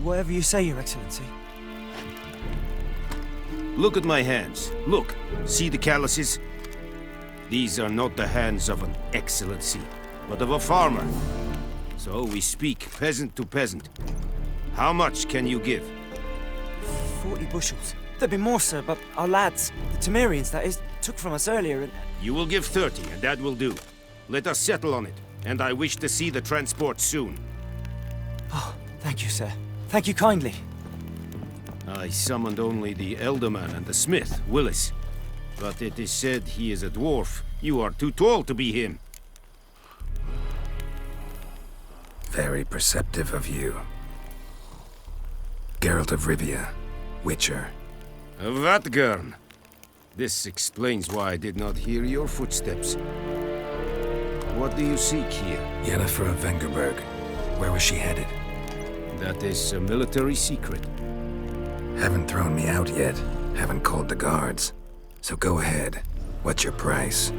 whatever you say, Your Excellency. Look at my hands. Look. See the calluses? These are not the hands of an excellency, but of a farmer. So we speak peasant to peasant. How much can you give? 40 bushels. There'd be more, sir, but our lads, the Temerians, that is, took from us earlier and... You will give 30, and that will do. Let us settle on it, and I wish to see the transport soon. Oh, thank you, sir. Thank you kindly. I summoned only the Elderman and the smith, Willis. But it is said he is a dwarf. You are too tall to be him. Very perceptive of you. Geralt of Rivia, Witcher. Vatgern. This explains why I did not hear your footsteps. What do you seek here? Yennefer of Vengerberg. Where was she headed? That is a military secret. Haven't thrown me out yet. Haven't called the guards. So go ahead. What's your price?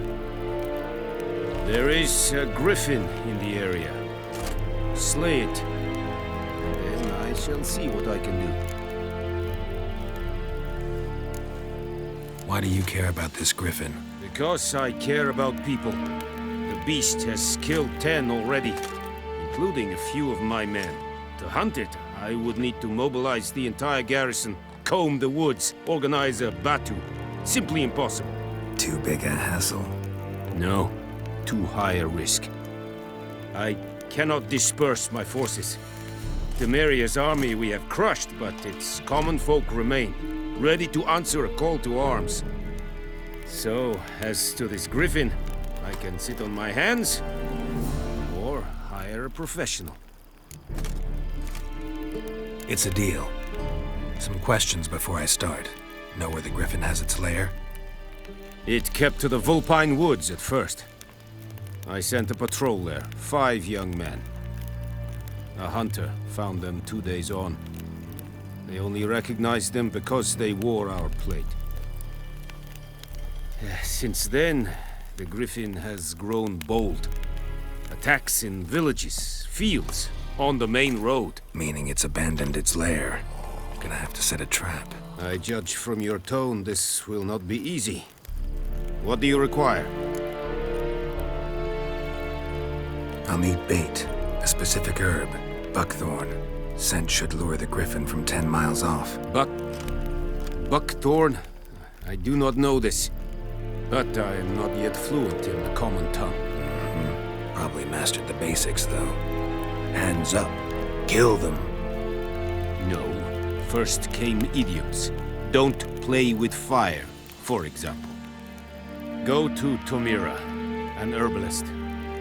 There is a griffin in the area. Slay it. And then I shall see what I can do. Why do you care about this griffin? Because I care about people. The beast has killed 10 already, including a few of my men. To hunt it, I would need to mobilize the entire garrison, comb the woods, organize a batu. Simply impossible. Too big a hassle? No, too high a risk. I cannot disperse my forces. Temeria's army we have crushed, but its common folk remain, ready to answer a call to arms. So, as to this griffin, I can sit on my hands, or hire a professional. It's a deal. Some questions before I start. Know where the griffin has its lair? It kept to the Vulpine Woods at first. I sent a patrol there, 5 young men. A hunter found them 2 days on. They only recognized them because they wore our plate. Since then, the griffin has grown bold. Attacks in villages, fields, on the main road. Meaning it's abandoned its lair. Gonna have to set a trap. I judge from your tone this will not be easy. What do you require? I'll need bait. A specific herb. Buckthorn. Scent should lure the griffin from 10 miles off. Buckthorn? I do not know this. But I am not yet fluent in the common tongue. Probably mastered the basics, though. Hands up. Kill them. No. First came idioms. Don't play with fire, for example. Go to Tomira, an herbalist.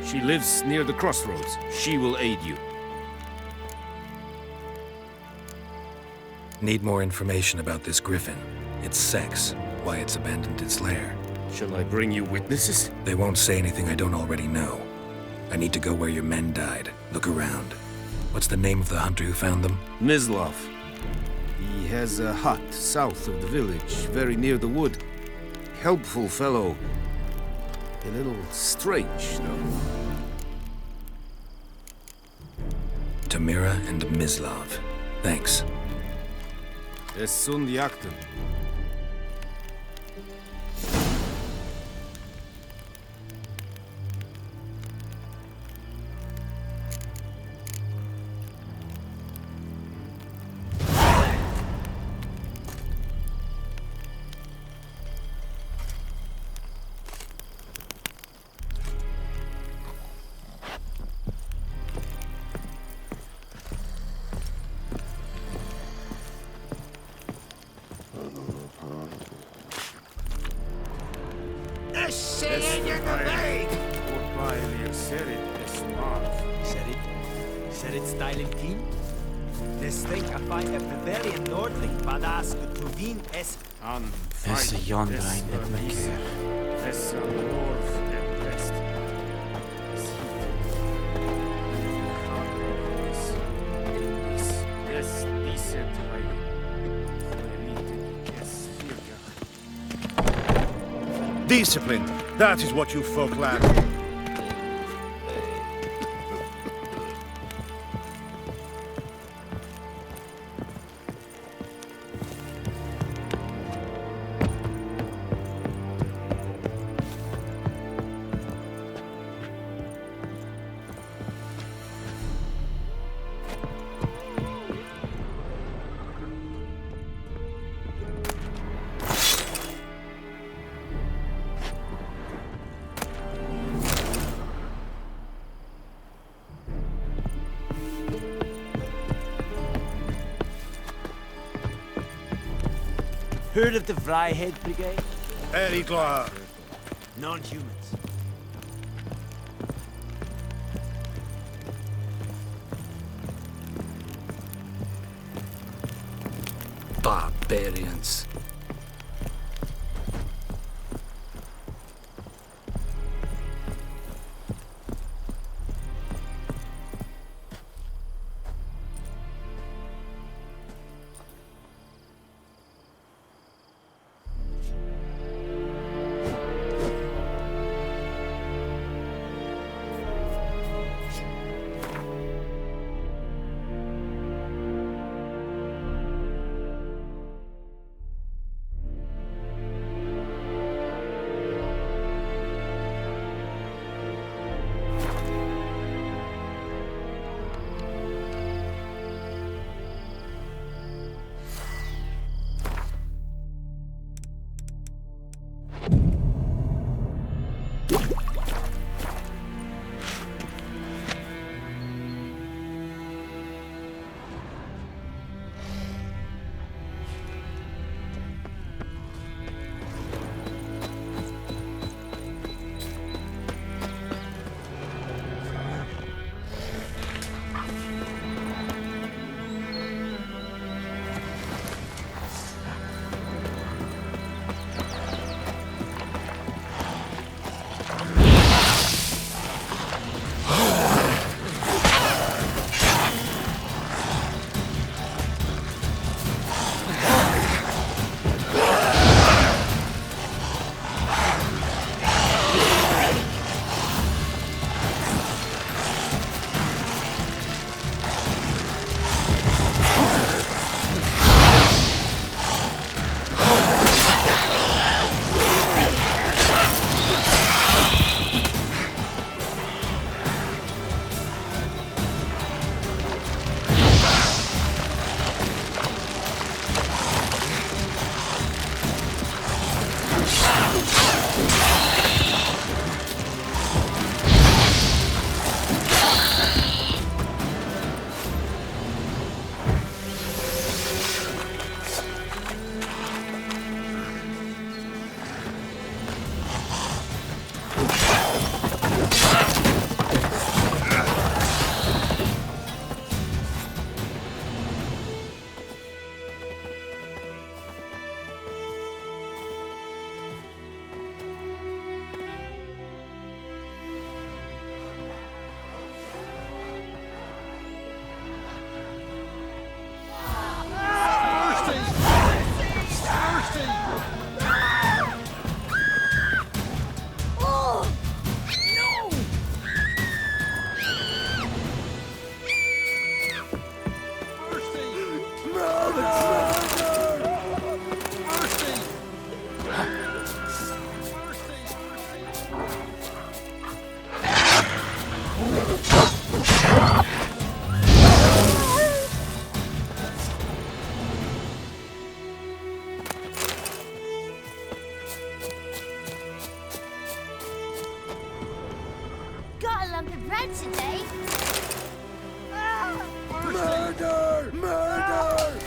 She lives near the crossroads. She will aid you. Need more information about this griffin. Its sex, why it's abandoned its lair. Shall I bring you witnesses? They won't say anything I don't already know. I need to go where your men died. Look around. What's the name of the hunter who found them? Mislav. He has a hut south of the village, very near the wood. Helpful fellow. A little strange, though. Tamira and Mislav. Thanks. Es sunt jakten. Serit Styling Les think I find a Bavarian Nordling Badass Truvin es Esse Jondrain et Mercure. Discipline. That is what you folk lack. Heard of the Vryhead Brigade? Very glad. Non-humans. Barbarians. today. Murder! Murder!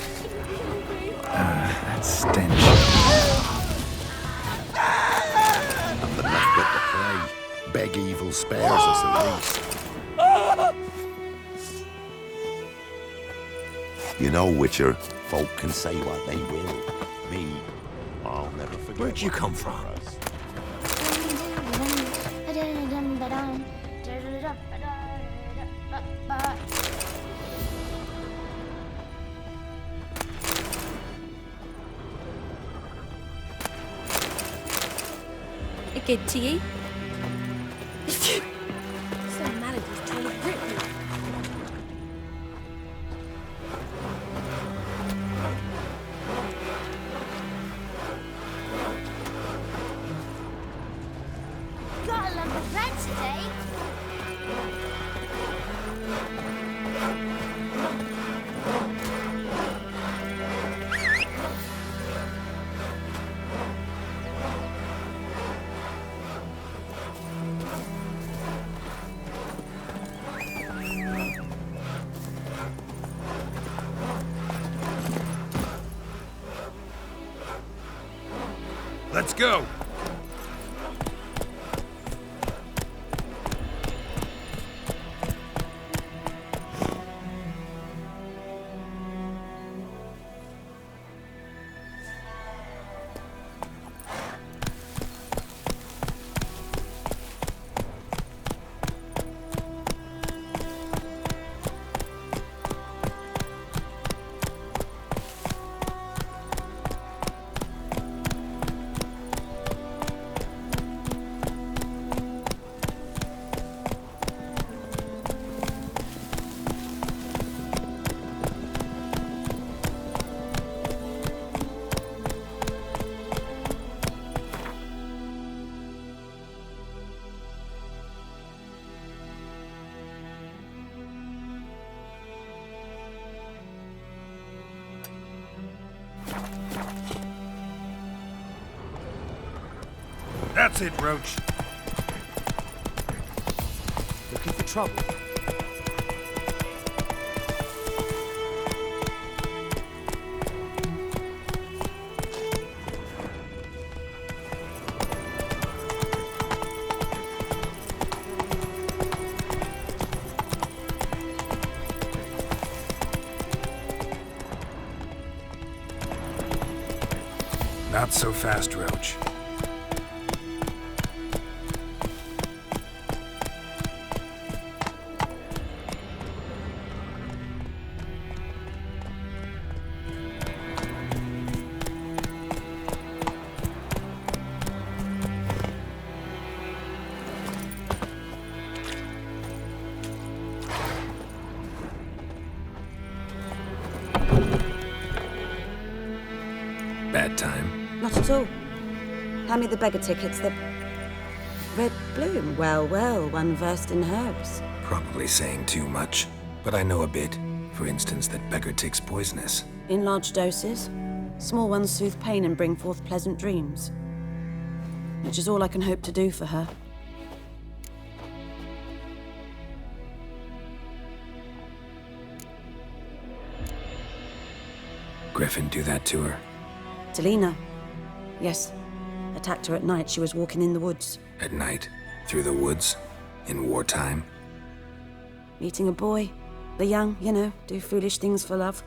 That stench. Nothing left but to pray. Beg evil spares us at least. You know, Witcher, folk can say what they will. Me, I'll never forget. Where'd you come from? Good to you. So Melody's trying to grip me. Got a lump of bread today. Let's go! That's it, Roach. Looking for trouble? Not so fast, Roach. Bad time. Not at all. Hand me the beggar tickets, the... Red Bloom. Well, well, one versed in herbs. Probably saying too much, but I know a bit. For instance, that beggar tick's poisonous. In large doses. Small ones soothe pain and bring forth pleasant dreams. Which is all I can hope to do for her. Griffin do that to her? Delina. Yes. Attacked her at night. She was walking in the woods. At night? Through the woods? In wartime? Meeting a boy. The young, you know, do foolish things for love.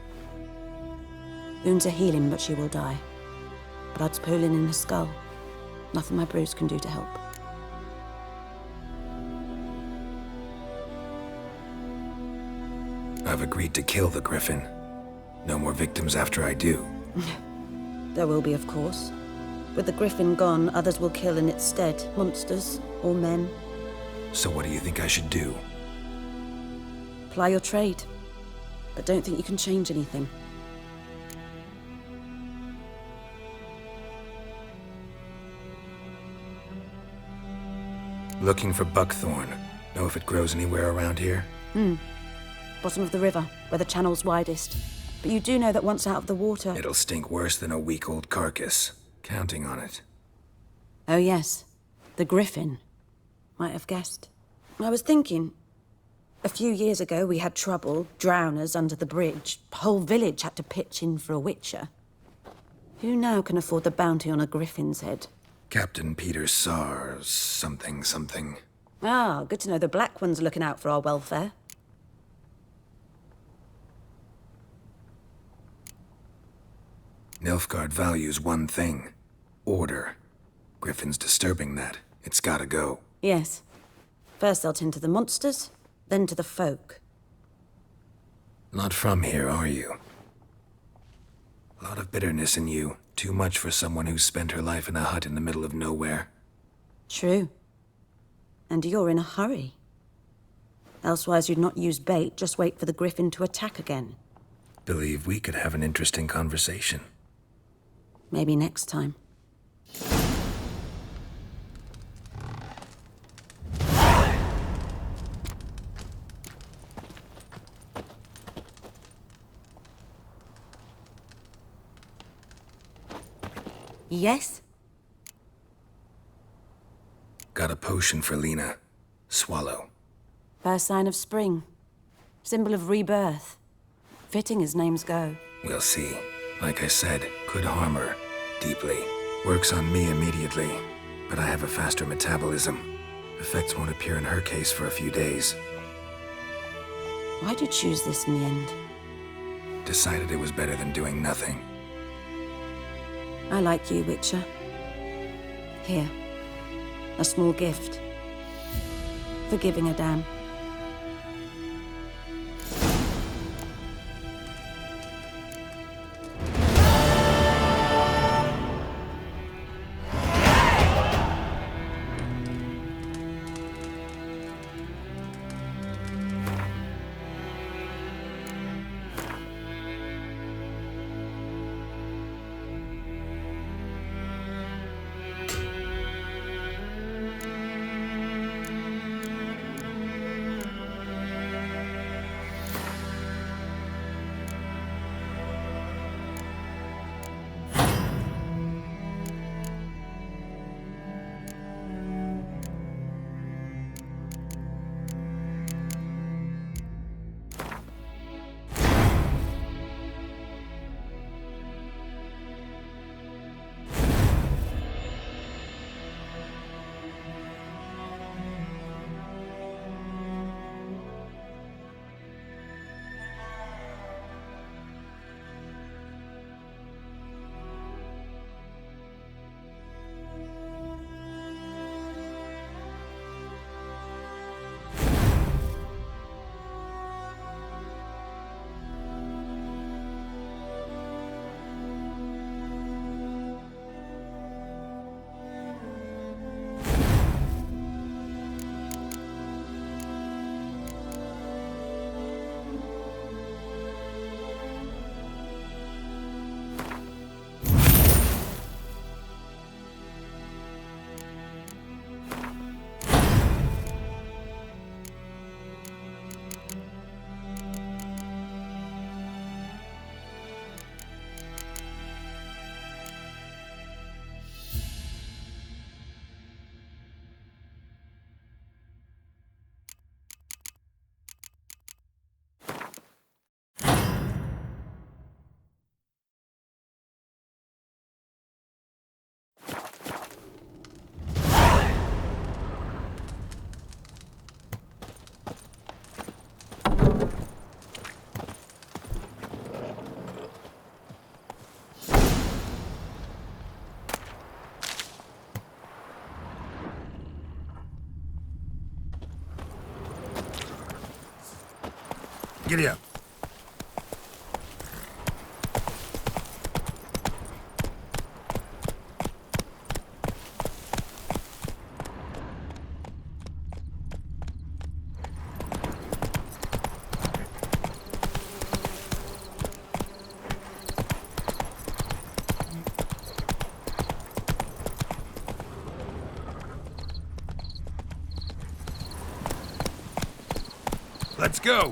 Wounds are healing, but she will die. Blood's pooling in her skull. Nothing my bruise can do to help. I've agreed to kill the Griffin. No more victims after I do. There will be, of course. With the Griffin gone, others will kill in its stead. Monsters or men. So what do you think I should do? Ply your trade. But don't think you can change anything. Looking for buckthorn. Know if it grows anywhere around here? Bottom of the river, where the channel's widest. But you do know that once out of the water... It'll stink worse than a week-old carcass. Counting on it. Oh yes, the Griffin. Might have guessed. I was thinking... A few years ago we had trouble, drowners under the bridge. Whole village had to pitch in for a witcher. Who now can afford the bounty on a Griffin's head? Captain Peter Sars, something. Ah, good to know the Black One's looking out for our welfare. Nilfgaard values one thing. Order. Griffin's disturbing that. It's gotta go. Yes. First they'll tend to the monsters, then to the folk. Not from here, are you? A lot of bitterness in you. Too much for someone who's spent her life in a hut in the middle of nowhere. True. And you're in a hurry. Elsewise you'd not use bait, just wait for the Griffin to attack again. Believe we could have an interesting conversation. Maybe next time. Yes? Got a potion for Lena. Swallow. First sign of spring. Symbol of rebirth. Fitting as names go. We'll see. Like I said, could harm her. Deeply. Works on me immediately, but I have a faster metabolism. Effects won't appear in her case for a few days. Why'd you choose this in the end? Decided it was better than doing nothing. I like you, Witcher. Here. A small gift. For giving a damn. Giddy up. Let's go!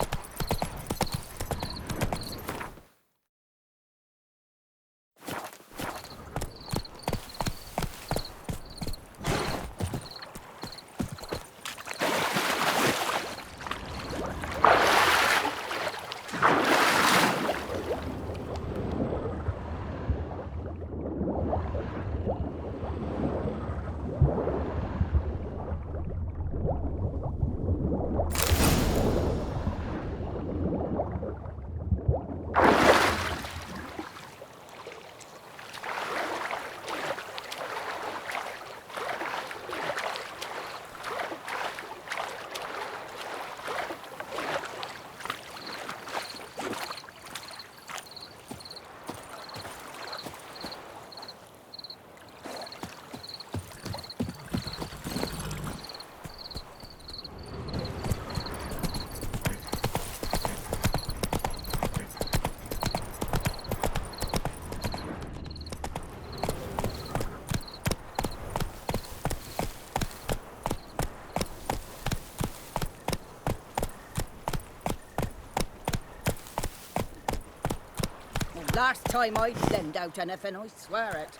Last time I'd send out anything, I swear it.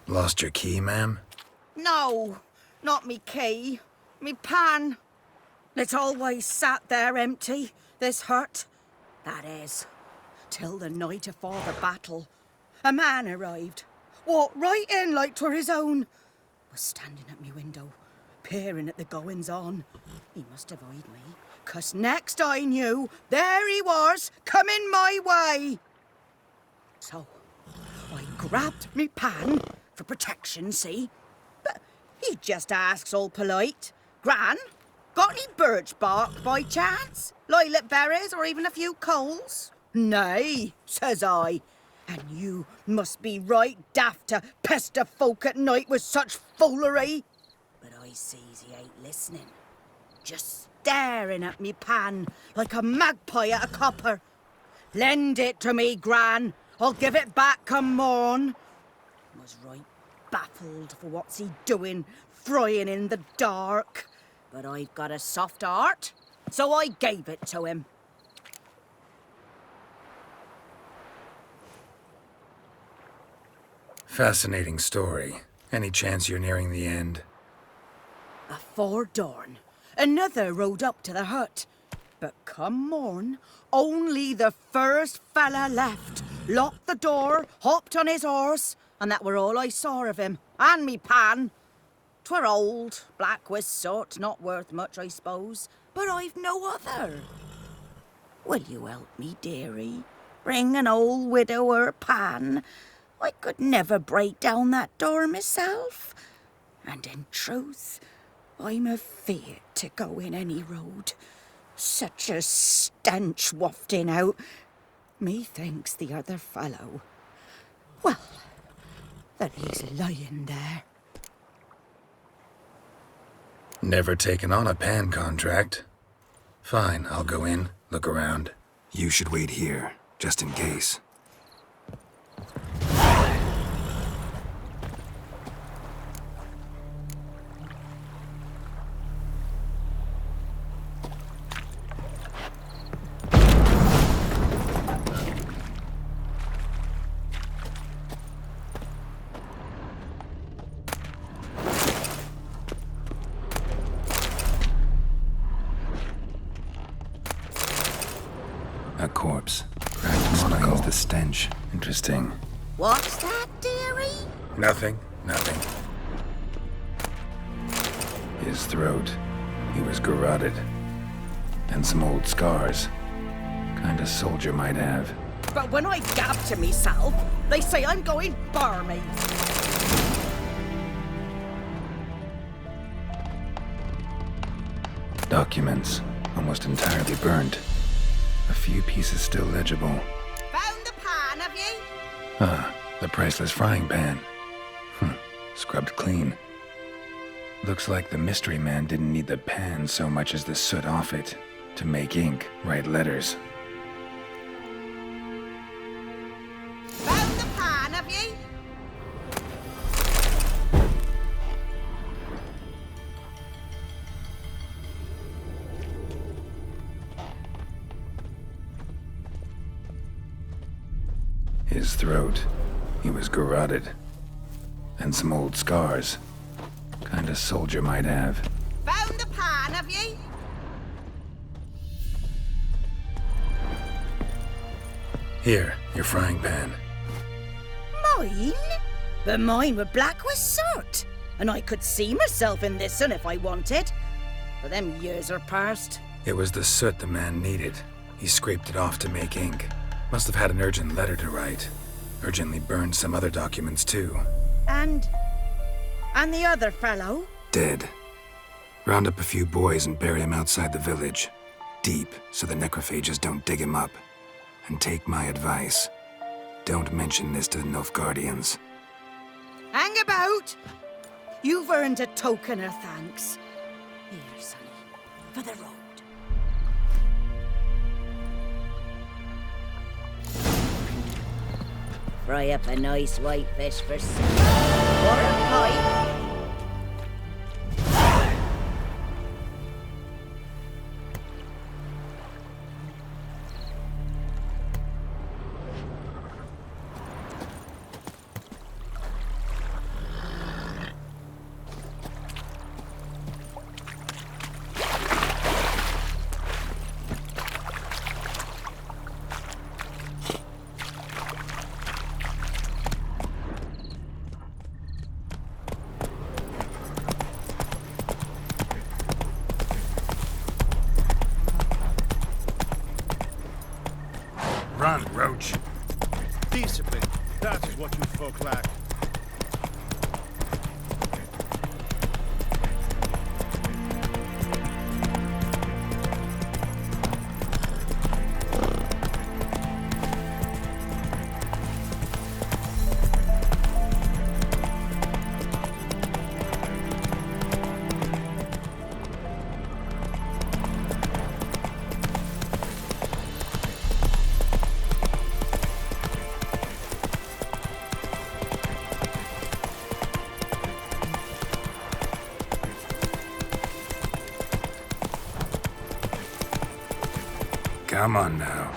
Lost your key, ma'am? No, not me key. Me pan. It's always sat there empty, this hut. That is, till the night afore the battle. A man arrived, walked right in like 'twere his own. Was standing at me window, peering at the goings-on. He must have eyed me, 'cause next I knew, there he was, coming my way. So, I grabbed me pan, for protection, see? But he just asks all polite, Gran, got any birch bark by chance? Lilac berries or even a few coals? Nay, says I. And you must be right daft to pester folk at night with such foolery. But I sees he ain't listening. Just staring at me pan like a magpie at a copper. Lend it to me, Gran. I'll give it back come morn. Was right baffled for what's he doing, frying in the dark. But I've got a soft heart, so I gave it to him. Fascinating story. Any chance you're nearing the end? Afore dawn, another rode up to the hut. But come morn, only the first fella left. Locked the door, hopped on his horse, and that were all I saw of him. And me pan. 'Twere old, black with soot, not worth much, I suppose. But I've no other. Will you help me, dearie? Bring an old widower pan. I could never break down that door myself. And in truth, I'm afeard to go in any road. Such a stench wafting out. Methinks the other fellow, well, that he's lying there. Never taken on a pan contract. Fine, I'll go in, look around. You should wait here, just in case. A corpse. Cracked monocle. The stench. Interesting. What's that, dearie? Nothing. His throat. He was garroted. And some old scars. Kind a soldier might have. But when I gab to myself, they say I'm going barmy. Documents. Almost entirely burnt. A few pieces still legible. Found the pan, have you? Ah, the priceless frying pan. Scrubbed clean. Looks like the mystery man didn't need the pan so much as the soot off it to make ink, write letters. Found the pan, have you? His throat. He was garroted. And some old scars. Kind a soldier might have. Found the pan, have you? Here, your frying pan. Mine? But mine were black with soot. And I could see myself in this one if I wanted. But them years are past. It was the soot the man needed. He scraped it off to make ink. Must have had an urgent letter to write. Urgently burned some other documents too. And the other fellow? Dead. Round up a few boys and bury him outside the village. Deep, so the necrophages don't dig him up. And take my advice. Don't mention this to the Nilfgaardians. Hang about! You've earned a token of thanks. Here, sonny, for the road. Fry up a nice white fish for supper. Or a pie. folk lack. Come on now.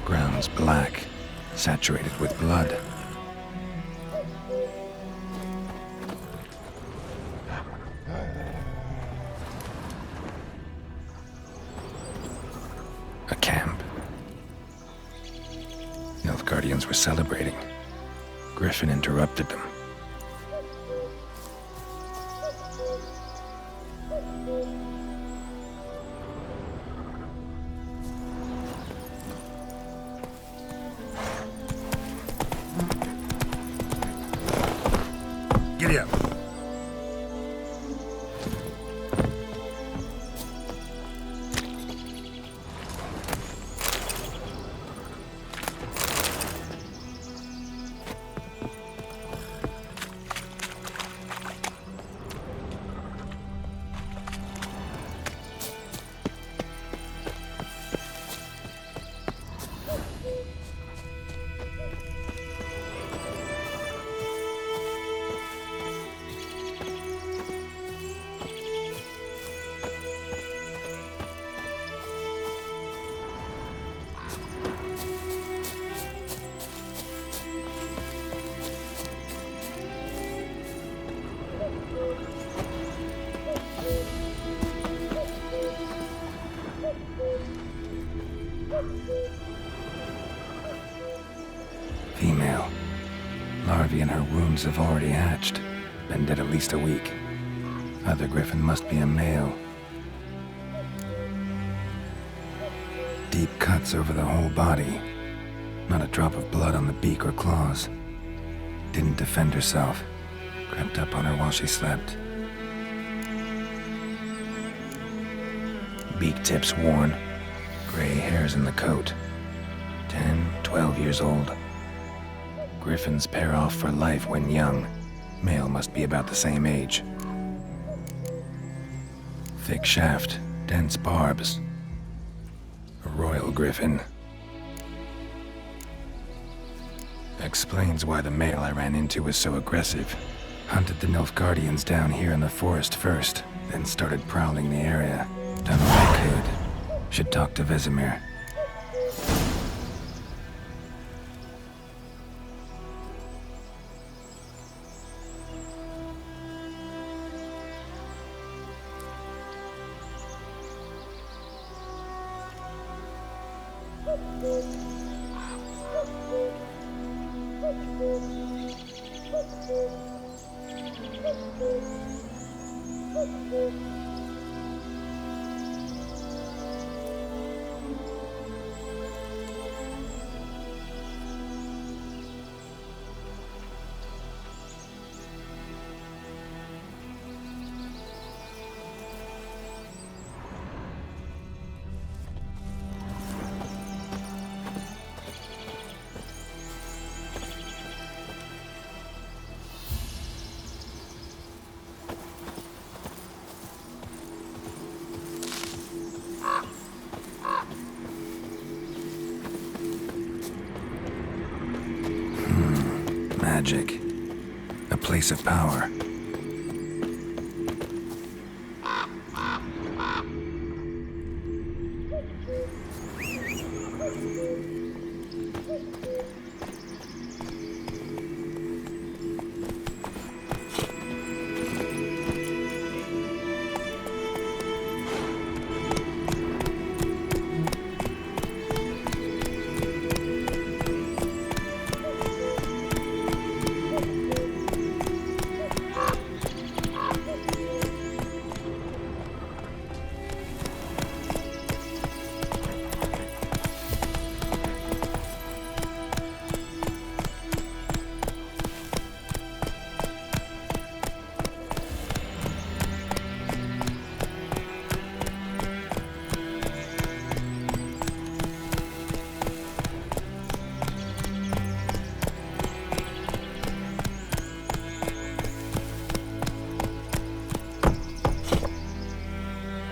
Ground's black, saturated with blood. A camp. Nilfgaardians were celebrating. Griffin interrupted them. Giddy up. Female. Larvae in her wounds have already hatched. Been dead at least a week. Other griffin must be a male. Deep cuts over the whole body. Not a drop of blood on the beak or claws. Didn't defend herself. Crept up on her while she slept. Beak tips worn. Gray hairs in the coat. 10, 12 years old. Griffins pair off for life when young. Male must be about the same age. Thick shaft, dense barbs. A royal griffin. Explains why the male I ran into was so aggressive. Hunted the Nilfgaardians down here in the forest first, then started prowling the area. Done what I could. Should talk to Vesemir. magic. A place of power.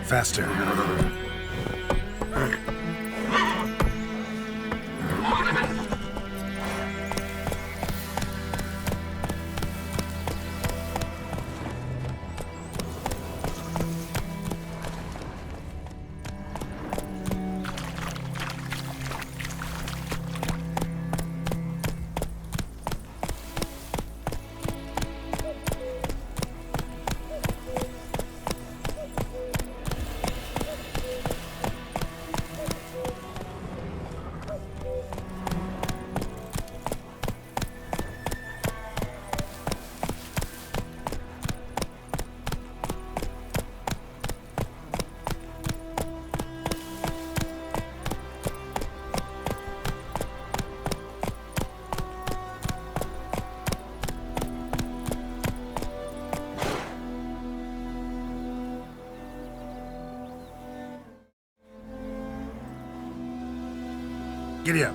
Faster. Giddy up.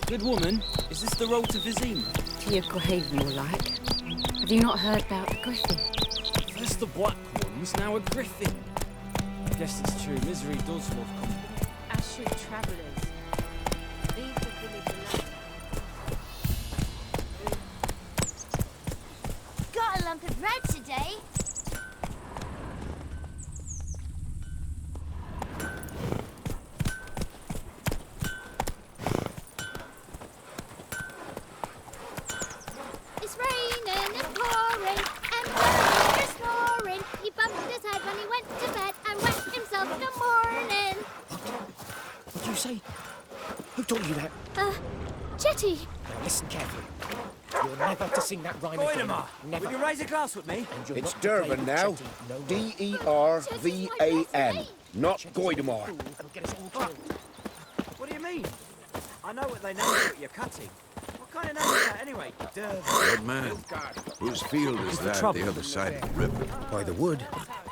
Good woman, is this the road to Vizima? To your grave, more like. Have you not heard about the griffin? First the black ones, now a griffin. I guess it's true, misery does love company. As should travellers. Leave the village alone. Got a lump of bread today? It's raining and pouring, and Brother snoring. He bumped his head when he went to bed and wet himself in the morning. What did you say? Who taught you that? Jetty. Now listen carefully. You're never to sing that rhyme again. Never. Will you raise a glass with me? And you're It's not to play Durban the now. chatty, no more. D-E-R-V-A-N, not Goidamar. It'll get us all killed. What do you mean? I know what they name you, but you're cutting. What kind of name is that anyway? Durban. Good man. Whose field is that trouble. the other side of the river? By the wood.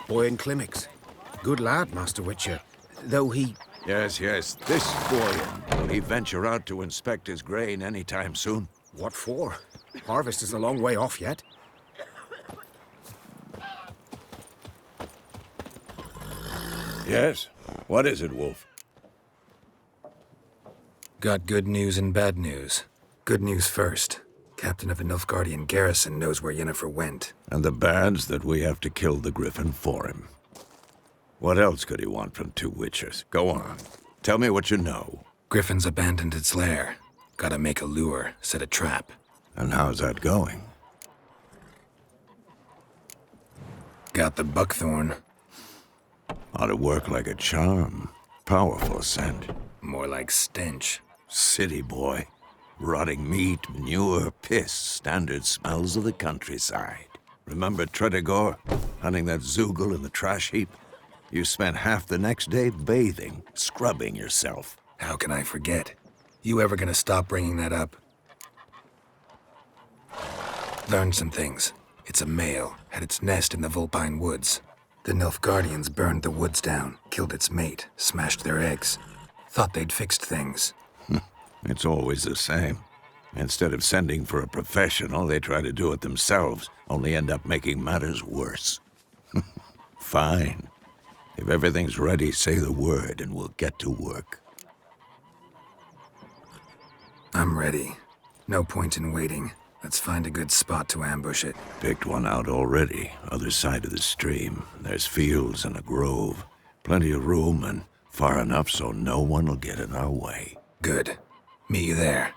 Boy in Climmix. Good lad, Master Witcher. Though he... Yes, yes, this boy. Will he venture out to inspect his grain any time soon? What for? Harvest is a long way off yet. Yes. What is it, Wolf? Got good news and bad news. Good news first. Captain of the Nilfgaardian garrison knows where Yennefer went. And the bad's that we have to kill the griffin for him. What else could he want from two witchers? Go on. Tell me what you know. Griffin's abandoned its lair. Gotta make a lure, set a trap. And how's that going? Got the buckthorn. Ought to work like a charm. Powerful scent. More like stench. City boy. Rotting meat, manure, piss. Standard smells of the countryside. Remember Tredegor? Hunting that Zoogle in the trash heap? You spent half the next day bathing, scrubbing yourself. How can I forget? You ever gonna stop bringing that up? Learned some things. It's a male, had its nest in the Vulpine Woods. The Nilfgaardians burned the woods down, killed its mate, smashed their eggs. Thought they'd fixed things. It's always the same. Instead of sending for a professional, they try to do it themselves, only end up making matters worse. Fine. If everything's ready, say the word and we'll get to work. I'm ready. No point in waiting. Let's find a good spot to ambush it. Picked one out already, other side of the stream. There's fields and a grove. Plenty of room and far enough so no one will get in our way. Good. Meet you there.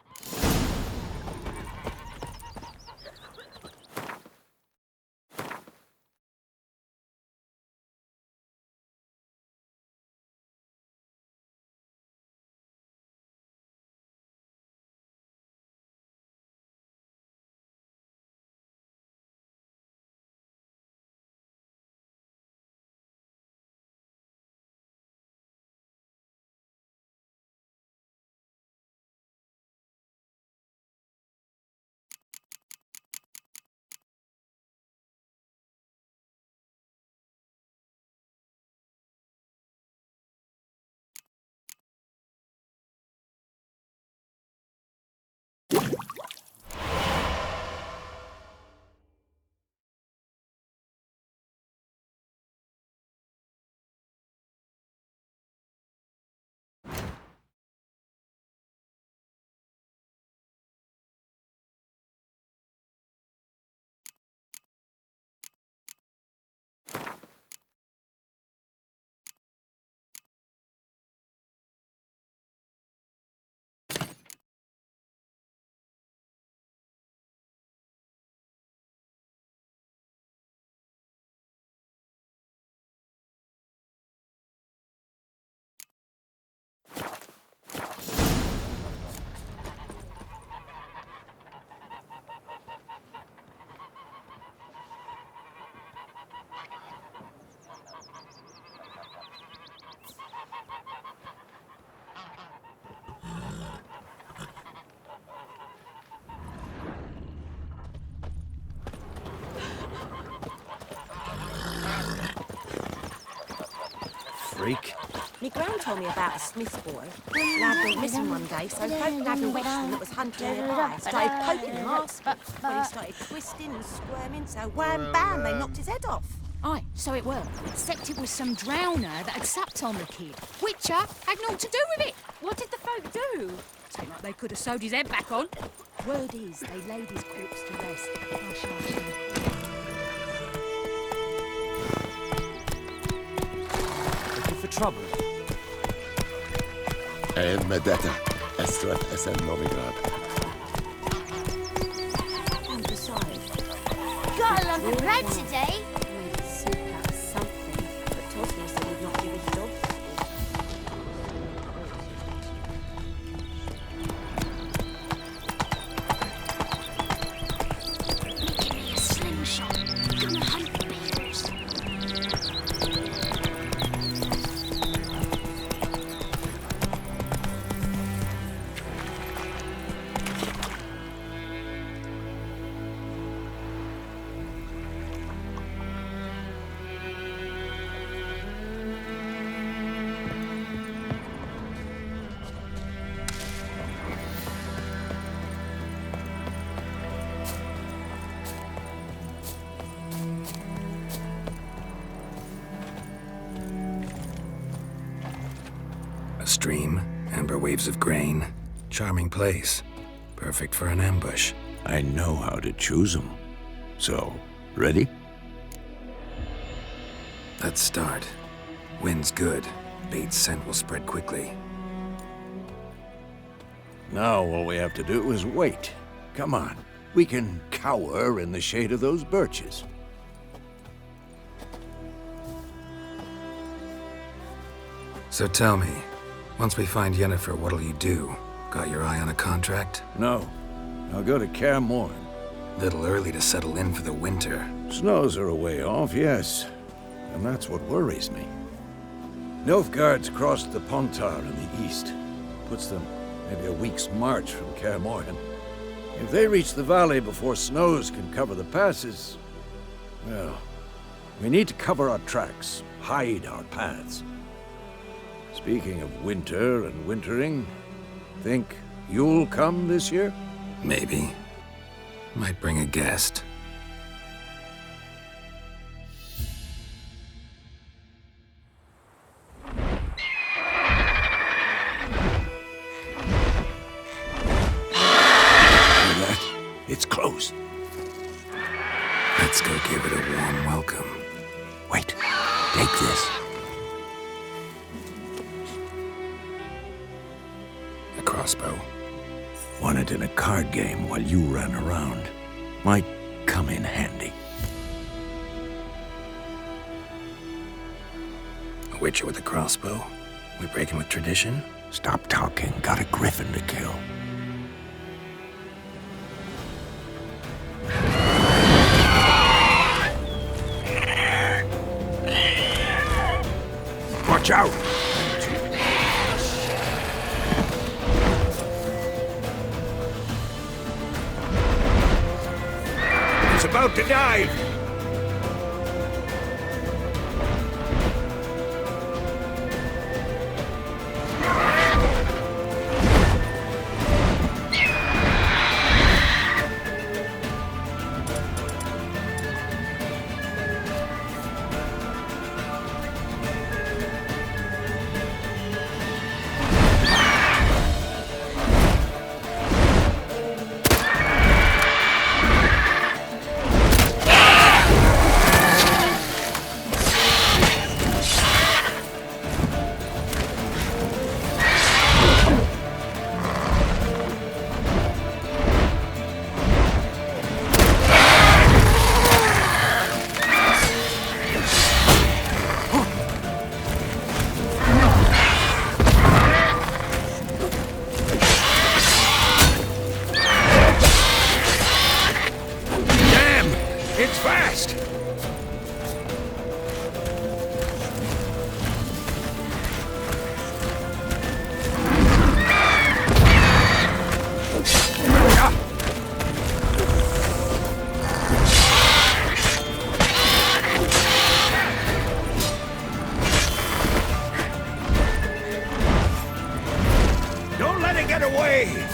Freak. Me gran told me about a Smith's boy. Lad went missing one day, so folk Navin Western that was hunting nearby started poking him asking. When he started twisting and squirming, so wham bam, they knocked his head off. Aye, so it were. Except it was some drowner that had supped on the kid. Witcher had naught to do with it. What did the folk do? Seemed like they could have sewed his head back on. Word is, they laid his corpse to rest. Looking for trouble? Medeta, Estrat SN Novigrad. And besides, Got a lump of bread today. made a soup out of something, but Tosma said he'd not give his dog. Give me a slingshot. Gonna hunt bears. A stream, amber waves of grain. Charming place. Perfect for an ambush. I know how to choose them. So, ready? Let's start. Wind's good. Bait's scent will spread quickly. Now all we have to do is wait. Come on. We can cower in the shade of those birches. So tell me, once we find Yennefer, what'll you do? Got your eye on a contract? No. I'll go to Kaer Morhen. Little early to settle in for the winter. Snows are a way off, yes. And that's what worries me. Nilfgaard's crossed the Pontar in the east. Puts them maybe a week's march from Kaer Morhen. If they reach the valley before snows can cover the passes, well, we need to cover our tracks, hide our paths. Speaking of winter and wintering, think you'll come this year? Maybe. Might bring a guest. crossbows. Let's go give it a warm welcome. Wait, take this. A crossbow. Won it in a card game while you ran around. Might come in handy. A witcher with a crossbow? We breaking with tradition? Stop talking. Got a griffin to kill. Watch out! He's about to dive! It's fast! Don't let it get away!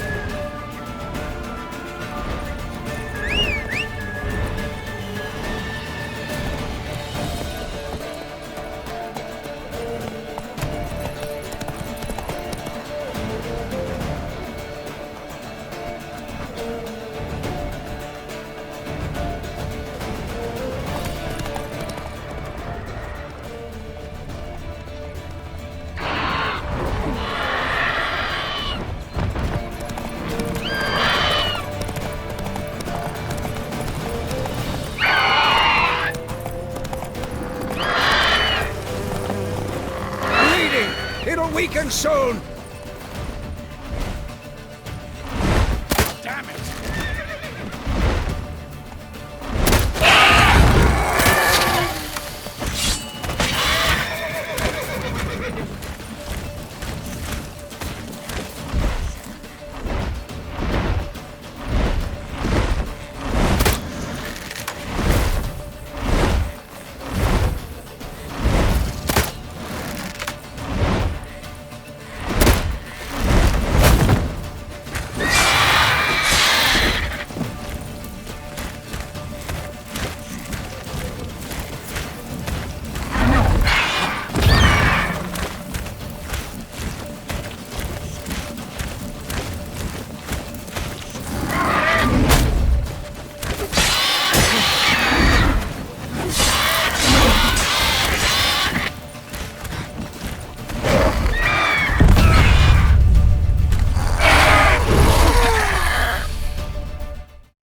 It'll weaken soon! Damn it!